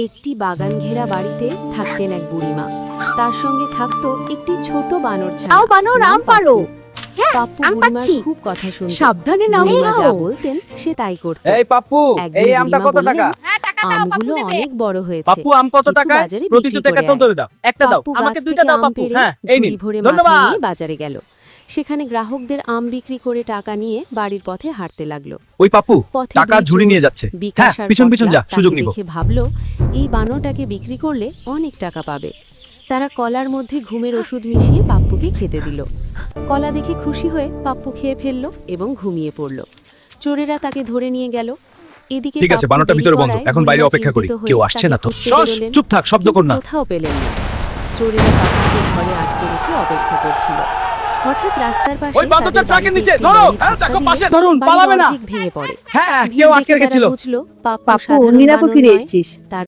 একটি বাগান ঘেরা বাড়িতে থাকতেন এক বুড়িমা। তার সঙ্গে থাকতো একটি ছোট বানর ছানা। নাও বানর, আম পাড়ো। হ্যাঁ, পাপ্পু আম বুড়িমার পাচ্ছি। খুব কথা শুনতো। সাবধানে নাও, বুড়িমা যা নাও। বলতেন সে তাই করত। এই পাপ্পু, একদিন এই আমটা বুড়িমা কত টাকা? বললেন, আমগুলো অনেক বড় হয়েছে। পাপ্পু, আম কত কিছু টাকা? বাজারে প্রতিটা বিক্রি টাকা করে তো আয়। ধরে দাও। একটা দাও, পাপ্পু আমাকে গাছ দুইটা থেকে দাও আম পাপ্পু। পেড়ে হ্যাঁ, এই ঝুড়ি নিন। ভরে মাথায় ধন্যবাদ। নিয়ে বাজারে গেল। সেখানে গ্রাহকদের আম বিক্রি করে টাকা নিয়ে বাড়ির পথে হাঁটতে লাগলো। ওই পাপ্পু, পথে টাকা দুই ঝুড়ি চোর, নিয়ে যাচ্ছে। বিকাশ হ্যাঁ, আর পিছন পিছন পটলা যা, সুযোগ তাকে নিব। দেখে ভাবলো এই বানরটাকে বিক্রি করলে অনেক টাকা পাবে। তারা কলার মধ্যে ঘুমের ওষুধ মিশিয়ে পাপ্পুকে খেতে দিল। কলা দেখে খুশি হয়ে পাপ্পু খেয়ে ফেললো এবং ঘুমিয়ে পড়ল। চোরেরা তাকে ধরে নিয়ে গেল। এদিকে ঠিক আছে, পাপ্পু বানরটা দেরি ভিতরে বন্ধ। করায় এখন বাইরে বুড়িমা অপেক্ষা করি। চিন্তিত হয়ে কেউ আসছে তাকে না তো? খুঁজতে শশ, বেরোলেন, চুপ থাক, শব্দ কর কিন্তু না। কোথাও পেলেন না। চোরেরা পাপ্পুকে ঘরে আটকে রেখে অপেক্ষা করছিল। হঠাৎ রাস্তার পাশে ওই বাঁদরটা তাদের ট্রাকের বাড়িতে নিচে, একটি ধরো। লরি হ্যাঁ, ধাক্কা দেখো, দিলে পাশে ধরুন, বাড়ির পালাবে না। অর্ধেক ভেঙে পড়ে। হ্যাঁ, ভিড় কেউ দেখে আটকে তারা রেখেছিল। বুঝলো পাপ্পু পাপ্পু সাধারণ নিরাপদ বানর ফিরে নয়, এসেছিস। তার